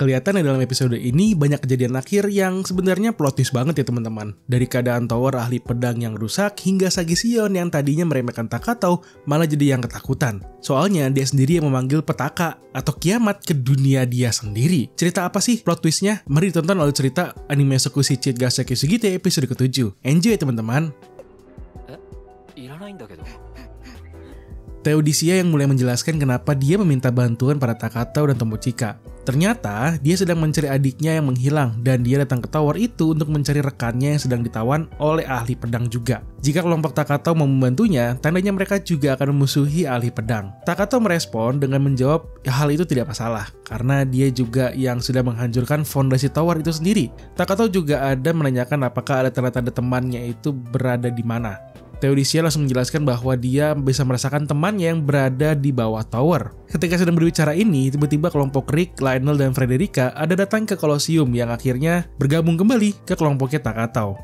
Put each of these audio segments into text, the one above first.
Kelihatan dalam episode ini banyak kejadian akhir yang sebenarnya plot twist banget ya teman-teman. Dari keadaan tower ahli pedang yang rusak hingga Sagi Sion yang tadinya meremehkan Takatau malah jadi yang ketakutan. Soalnya dia sendiri yang memanggil petaka atau kiamat ke dunia dia sendiri. Cerita apa sih plot twistnya? Mari ditonton oleh cerita anime Sokushi Cheat Gaseki Sugite episode ke-7. Enjoy teman-teman. Theodisia yang mulai menjelaskan kenapa dia meminta bantuan pada Takatau dan Tomochika. Ternyata dia sedang mencari adiknya yang menghilang dan dia datang ke tower itu untuk mencari rekannya yang sedang ditawan oleh ahli pedang juga. Jika kelompok Takatau mau membantunya, tandanya mereka juga akan memusuhi ahli pedang. Takatau merespon dengan menjawab hal itu tidak masalah karena dia juga yang sudah menghancurkan fondasi tower itu sendiri. Takatau juga ada menanyakan apakah ada tanda-tanda temannya itu berada di mana. Theodisia langsung menjelaskan bahwa dia bisa merasakan temannya yang berada di bawah tower. Ketika sedang berbicara ini, tiba-tiba kelompok Rick, Lionel, dan Frederica ada datang ke Colosseum yang akhirnya bergabung kembali ke kelompoknya Takatau.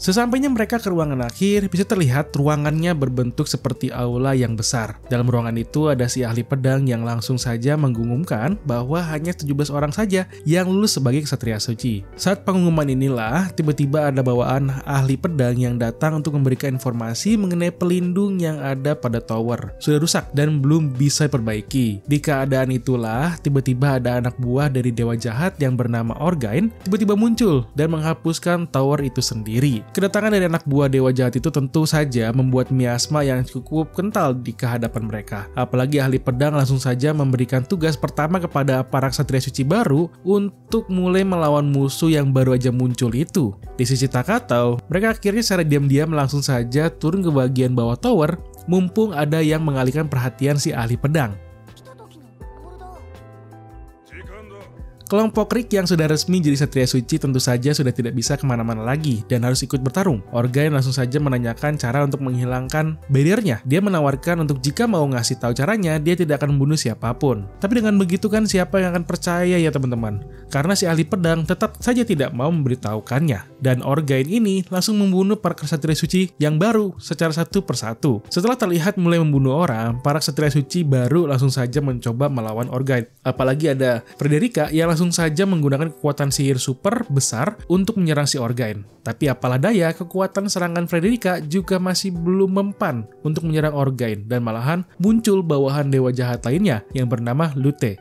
Sesampainya mereka ke ruangan akhir, bisa terlihat ruangannya berbentuk seperti aula yang besar. Dalam ruangan itu ada si ahli pedang yang langsung saja mengumumkan bahwa hanya 17 orang saja yang lulus sebagai ksatria suci. Saat pengumuman inilah, tiba-tiba ada bawaan ahli pedang yang datang untuk memberikan informasi mengenai pelindung yang ada pada tower. Sudah rusak dan belum bisa diperbaiki. Di keadaan itulah, tiba-tiba ada anak buah dari dewa jahat yang bernama Orgain tiba-tiba muncul dan menghapuskan tower itu sendiri. Kedatangan dari anak buah dewa jahat itu tentu saja membuat miasma yang cukup kental di kehadapan mereka. Apalagi ahli pedang langsung saja memberikan tugas pertama kepada para ksatria suci baru untuk mulai melawan musuh yang baru aja muncul itu. Di sisi Takatau, mereka akhirnya secara diam-diam langsung saja turun ke bagian bawah tower, mumpung ada yang mengalihkan perhatian si ahli pedang. Kelompok Rick yang sudah resmi jadi ksatria suci tentu saja sudah tidak bisa kemana-mana lagi dan harus ikut bertarung. Orgain langsung saja menanyakan cara untuk menghilangkan barriernya. Dia menawarkan untuk jika mau ngasih tahu caranya, dia tidak akan membunuh siapapun. Tapi dengan begitu kan siapa yang akan percaya ya teman-teman? Karena si ahli pedang tetap saja tidak mau memberitahukannya. Dan Orgain ini langsung membunuh para ksatria suci yang baru secara satu persatu. Setelah terlihat mulai membunuh orang, para ksatria suci baru langsung saja mencoba melawan Orgain. Apalagi ada Frederica yang langsung saja menggunakan kekuatan sihir super besar untuk menyerang si Orgain. Tapi apalah daya, kekuatan serangan Frederica juga masih belum mempan untuk menyerang Orgain dan malahan muncul bawahan dewa jahat lainnya yang bernama Lute.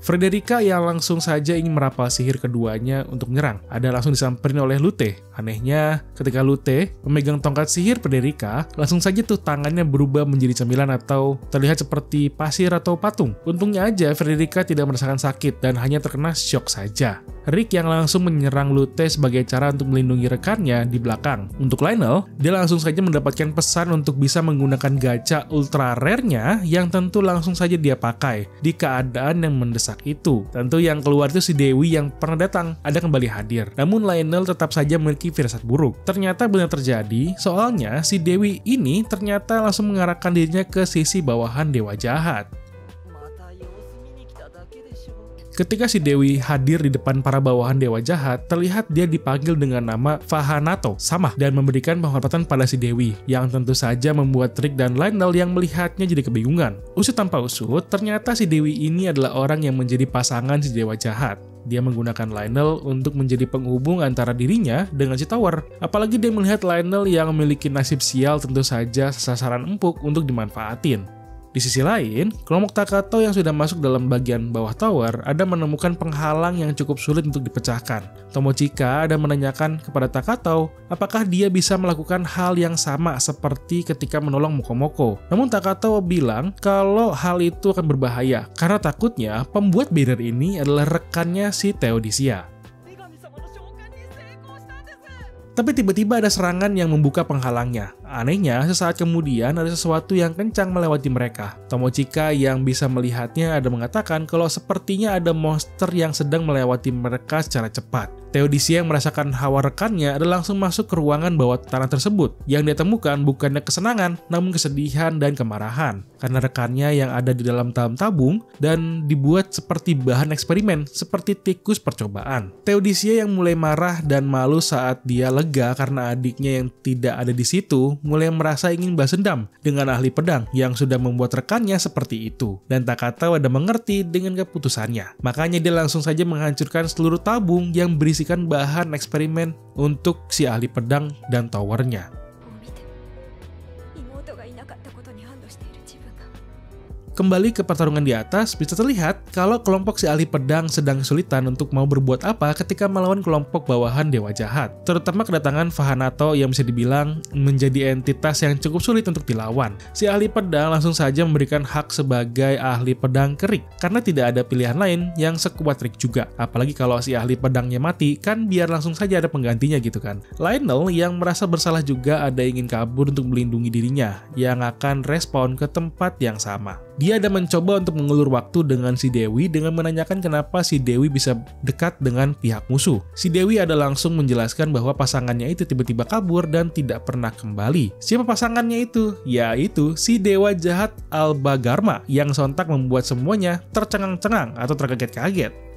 Frederica yang langsung saja ingin merapal sihir keduanya untuk menyerang, ada langsung disamperin oleh Lute. Anehnya, ketika Lute memegang tongkat sihir Frederica, langsung saja tuh tangannya berubah menjadi cemilan atau terlihat seperti pasir atau patung. Untungnya aja Frederica tidak merasakan sakit dan hanya terkena shock saja. Rick yang langsung menyerang Lute sebagai cara untuk melindungi rekannya di belakang. Untuk Lionel, dia langsung saja mendapatkan pesan untuk bisa menggunakan gacha ultra rare-nya yang tentu langsung saja dia pakai di keadaan yang mendesak itu. Tentu yang keluar itu si Dewi yang pernah datang, ada kembali hadir. Namun Lionel tetap saja memiliki firasat buruk. Ternyata benar terjadi, soalnya si Dewi ini ternyata langsung mengarahkan dirinya ke sisi bawahan dewa jahat. Ketika si Dewi hadir di depan para bawahan dewa jahat, terlihat dia dipanggil dengan nama Fahanato sama dan memberikan penghormatan pada si Dewi, yang tentu saja membuat Rick dan Lionel yang melihatnya jadi kebingungan. Usut tanpa usut, ternyata si Dewi ini adalah orang yang menjadi pasangan si dewa jahat. Dia menggunakan Lionel untuk menjadi penghubung antara dirinya dengan si tower. Apalagi dia melihat Lionel yang memiliki nasib sial tentu saja sasaran empuk untuk dimanfaatin. Di sisi lain, kelompok Takatau yang sudah masuk dalam bagian bawah tower ada menemukan penghalang yang cukup sulit untuk dipecahkan. Tomochika ada menanyakan kepada Takatau apakah dia bisa melakukan hal yang sama seperti ketika menolong Mokomoko. Namun Takatau bilang kalau hal itu akan berbahaya karena takutnya pembuat barrier ini adalah rekannya si Theodisia. Tapi tiba-tiba ada serangan yang membuka penghalangnya. Anehnya, sesaat kemudian ada sesuatu yang kencang melewati mereka. Tomochika yang bisa melihatnya ada mengatakan kalau sepertinya ada monster yang sedang melewati mereka secara cepat. Theodisia yang merasakan hawa rekannya ada langsung masuk ke ruangan bawah tanah tersebut. Yang dia temukan bukannya kesenangan, namun kesedihan dan kemarahan. Karena rekannya yang ada di dalam tabung dan dibuat seperti bahan eksperimen, seperti tikus percobaan. Theodisia yang mulai marah dan malu saat dia lega karena adiknya yang tidak ada di situ, mulai merasa ingin balas dendam dengan ahli pedang yang sudah membuat rekannya seperti itu. Dan Takatau ada mengerti dengan keputusannya. Makanya dia langsung saja menghancurkan seluruh tabung yang berisikan bahan eksperimen untuk si ahli pedang dan towernya. Kembali ke pertarungan di atas, bisa terlihat kalau kelompok si ahli pedang sedang kesulitan untuk mau berbuat apa ketika melawan kelompok bawahan dewa jahat. Terutama kedatangan Fahanato yang bisa dibilang menjadi entitas yang cukup sulit untuk dilawan. Si ahli pedang langsung saja memberikan hak sebagai ahli pedang ke Rick, karena tidak ada pilihan lain yang sekuat Rick juga. Apalagi kalau si ahli pedangnya mati, kan biar langsung saja ada penggantinya gitu kan. Lionel yang merasa bersalah juga ada ingin kabur untuk melindungi dirinya, yang akan respon ke tempat yang sama. Dia ada mencoba untuk mengulur waktu dengan si Dewi dengan menanyakan kenapa si Dewi bisa dekat dengan pihak musuh. Si Dewi ada langsung menjelaskan bahwa pasangannya itu tiba-tiba kabur dan tidak pernah kembali. Siapa pasangannya itu? Yaitu si dewa jahat Albagarma yang sontak membuat semuanya tercengang-cengang atau terkaget-kaget.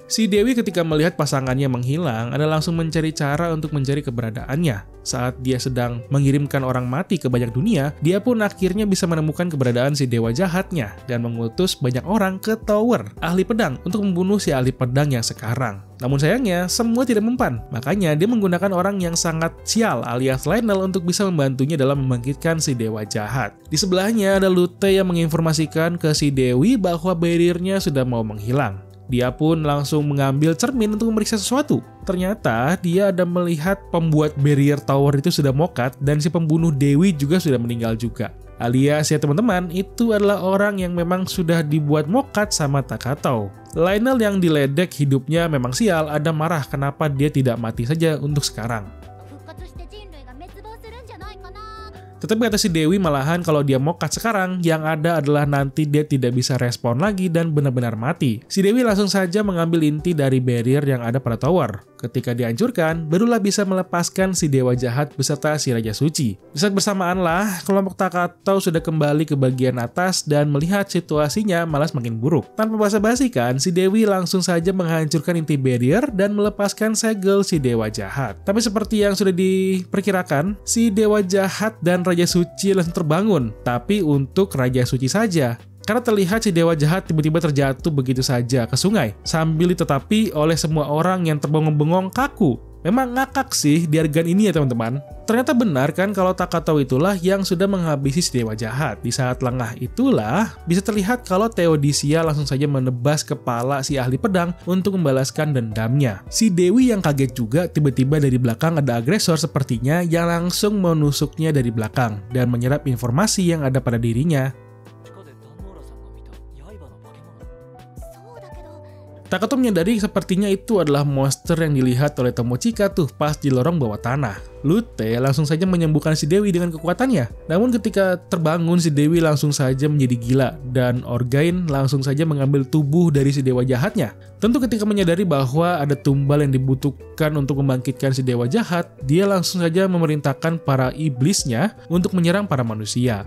Si Dewi ketika melihat pasangannya menghilang, ada langsung mencari cara untuk mencari keberadaannya. Saat dia sedang mengirimkan orang mati ke banyak dunia, dia pun akhirnya bisa menemukan keberadaan si dewa jahatnya dan mengutus banyak orang ke tower ahli pedang untuk membunuh si ahli pedang yang sekarang. Namun sayangnya, semua tidak mempan. Makanya dia menggunakan orang yang sangat sial alias Lionel untuk bisa membantunya dalam membangkitkan si dewa jahat. Di sebelahnya ada Lute yang menginformasikan ke si Dewi bahwa barriernya sudah mau menghilang. Dia pun langsung mengambil cermin untuk memeriksa sesuatu. Ternyata dia ada melihat pembuat barrier tower itu sudah mokat dan si pembunuh Dewi juga sudah meninggal juga. Alias ya teman-teman, itu adalah orang yang memang sudah dibuat mokat sama Takatau. Lionel yang diledek hidupnya memang sial ada marah kenapa dia tidak mati saja untuk sekarang. Tetapi kata si Dewi malahan kalau dia mokat sekarang, yang ada adalah nanti dia tidak bisa respon lagi dan benar-benar mati. Si Dewi langsung saja mengambil inti dari barrier yang ada pada tower. Ketika dihancurkan, barulah bisa melepaskan si dewa jahat beserta si Raja Suci. Di saat bersamaanlah, kelompok Takatau sudah kembali ke bagian atas dan melihat situasinya malah semakin buruk. Tanpa basa-basi kan, si Dewi langsung saja menghancurkan inti barrier dan melepaskan segel si dewa jahat. Tapi seperti yang sudah diperkirakan, si dewa jahat dan Raja Suci langsung terbangun, tapi untuk Raja Suci saja. Karena terlihat si dewa jahat tiba-tiba terjatuh begitu saja ke sungai, sambil ditetapi oleh semua orang yang terbengong-bengong kaku. Memang ngakak sih di adegan ini ya teman-teman. Ternyata benar kan kalau Takatau itulah yang sudah menghabisi si dewa jahat. Di saat lengah itulah bisa terlihat kalau Theodisia langsung saja menebas kepala si ahli pedang untuk membalaskan dendamnya. Si Dewi yang kaget juga tiba-tiba dari belakang ada agresor sepertinya yang langsung menusuknya dari belakang dan menyerap informasi yang ada pada dirinya. Takatau menyadari sepertinya itu adalah monster yang dilihat oleh Tomochika tuh pas di lorong bawah tanah. Lute langsung saja menyembuhkan si Dewi dengan kekuatannya. Namun ketika terbangun si Dewi langsung saja menjadi gila dan Orgain langsung saja mengambil tubuh dari si dewa jahatnya. Tentu ketika menyadari bahwa ada tumbal yang dibutuhkan untuk membangkitkan si dewa jahat, dia langsung saja memerintahkan para iblisnya untuk menyerang para manusia.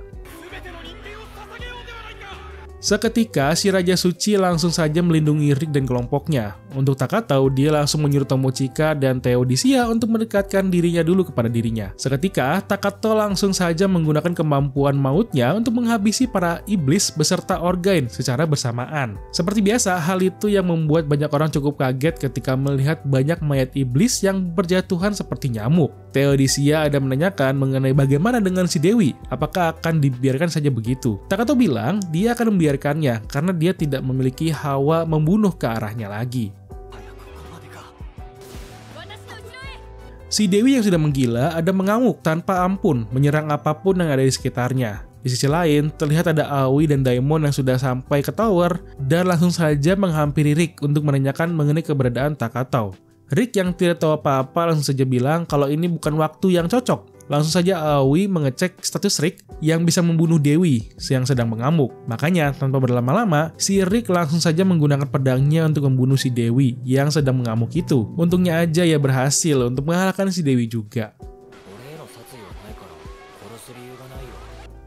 Seketika, si Raja Suci langsung saja melindungi Rick dan kelompoknya. Untuk Takatau, dia langsung menyuruh Tomochika dan Theodisia untuk mendekatkan dirinya dulu kepada dirinya. Seketika, Takatau langsung saja menggunakan kemampuan mautnya untuk menghabisi para iblis beserta Orgain secara bersamaan. Seperti biasa, hal itu yang membuat banyak orang cukup kaget ketika melihat banyak mayat iblis yang berjatuhan seperti nyamuk. Theodisia ada menanyakan mengenai bagaimana dengan si Dewi, apakah akan dibiarkan saja begitu. Takatau bilang dia akan membiarkannya karena dia tidak memiliki hawa membunuh ke arahnya lagi. Si Dewi yang sudah menggila ada mengamuk tanpa ampun menyerang apapun yang ada di sekitarnya. Di sisi lain, terlihat ada Aoi dan Daimon yang sudah sampai ke tower dan langsung saja menghampiri Rick untuk menanyakan mengenai keberadaan Takatau. Rick yang tidak tahu apa-apa langsung saja bilang kalau ini bukan waktu yang cocok. Langsung saja Aoi mengecek status Rick yang bisa membunuh Dewi yang sedang mengamuk. Makanya tanpa berlama-lama, si Rick langsung saja menggunakan pedangnya untuk membunuh si Dewi yang sedang mengamuk itu. Untungnya aja ya berhasil untuk mengalahkan si Dewi juga.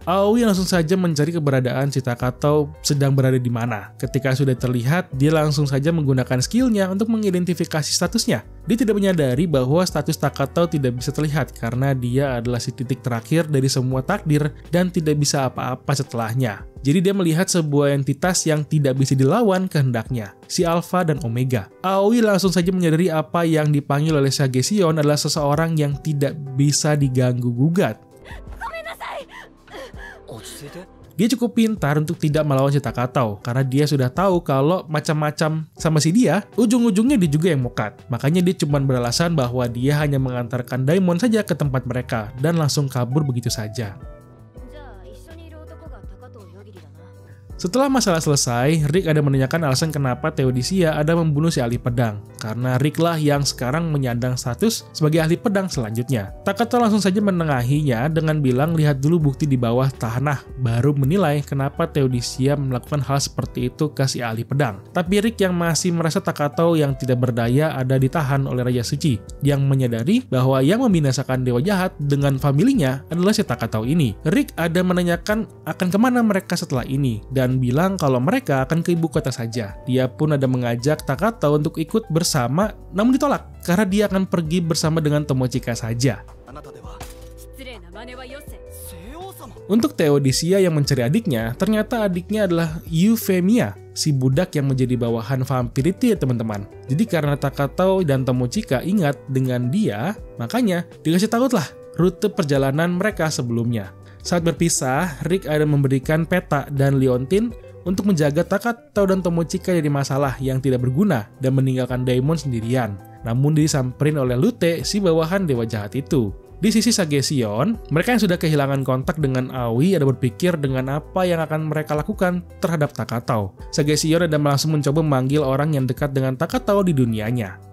Aoi langsung saja mencari keberadaan si Takato sedang berada di mana. Ketika sudah terlihat, dia langsung saja menggunakan skillnya untuk mengidentifikasi statusnya. Dia tidak menyadari bahwa status Takato tidak bisa terlihat karena dia adalah si titik terakhir dari semua takdir dan tidak bisa apa-apa setelahnya. Jadi dia melihat sebuah entitas yang tidak bisa dilawan kehendaknya, si Alpha dan Omega. Aoi langsung saja menyadari apa yang dipanggil oleh Sagesion adalah seseorang yang tidak bisa diganggu-gugat. Dia cukup pintar untuk tidak melawan si Takato karena dia sudah tahu kalau macam-macam sama si dia, ujung-ujungnya dia juga yang mokat. Makanya dia cuma beralasan bahwa dia hanya mengantarkan Daimon saja ke tempat mereka dan langsung kabur begitu saja. Setelah masalah selesai, Rick ada menanyakan alasan kenapa Theodisia ada membunuh si ahli pedang. Karena Rick lah yang sekarang menyandang status sebagai ahli pedang selanjutnya. Takato langsung saja menengahinya dengan bilang lihat dulu bukti di bawah tanah, baru menilai kenapa Theodisia melakukan hal seperti itu ke si ahli pedang. Tapi Rick yang masih merasa Takato yang tidak berdaya ada ditahan oleh Raja Suci, yang menyadari bahwa yang membinasakan dewa jahat dengan familinya adalah si Takato ini. Rick ada menanyakan akan kemana mereka setelah ini, dan bilang kalau mereka akan ke ibu kota saja. Dia pun ada mengajak Takato untuk ikut bersama, namun ditolak karena dia akan pergi bersama dengan Tomochika saja. Untuk Theodisia yang mencari adiknya, ternyata adiknya adalah Euphemia, si budak yang menjadi bawahan vampir itu ya teman-teman. Jadi karena Takato dan Tomochika ingat dengan dia, makanya dikasih tahu lah rute perjalanan mereka sebelumnya. Saat berpisah, Rick ada memberikan peta dan liontin untuk menjaga Takato dan Tomochika dari masalah yang tidak berguna dan meninggalkan Daimon sendirian. Namun disamperin oleh Lute, si bawahan dewa jahat itu. Di sisi Sagesion, mereka yang sudah kehilangan kontak dengan Aoi ada berpikir dengan apa yang akan mereka lakukan terhadap Takato. Sagesion ada langsung mencoba memanggil orang yang dekat dengan Takato di dunianya.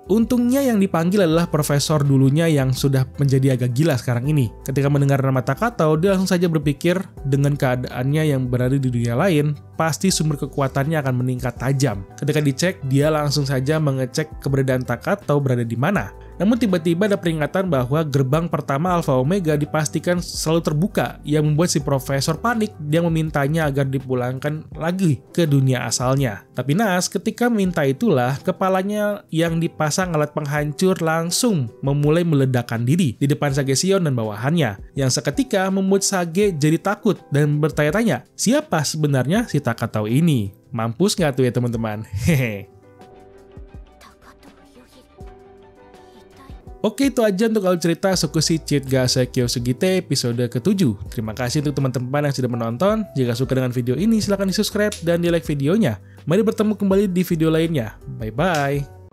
Untungnya yang dipanggil adalah profesor dulunya yang sudah menjadi agak gila sekarang ini. Ketika mendengar nama Takato, dia langsung saja berpikir dengan keadaannya yang berada di dunia lain, pasti sumber kekuatannya akan meningkat tajam. Ketika dicek, dia langsung saja mengecek keberadaan Takato berada di mana. Namun tiba-tiba ada peringatan bahwa gerbang pertama Alpha Omega dipastikan selalu terbuka, yang membuat si profesor panik. Dia memintanya agar dipulangkan lagi ke dunia asalnya. Tapi naas, ketika minta itulah, kepalanya yang dipasang alat penghancur langsung memulai meledakkan diri di depan Sagesion dan bawahannya, yang seketika membuat Sage jadi takut dan bertanya-tanya, siapa sebenarnya si Takato ini? Mampus nggak tuh ya teman-teman? Hehe. Oke, itu aja untuk alur cerita Sokushi Cheat Gasekyo Sugite episode ke-7. Terima kasih untuk teman-teman yang sudah menonton. Jika suka dengan video ini, silahkan di subscribe dan di like videonya. Mari bertemu kembali di video lainnya. Bye-bye.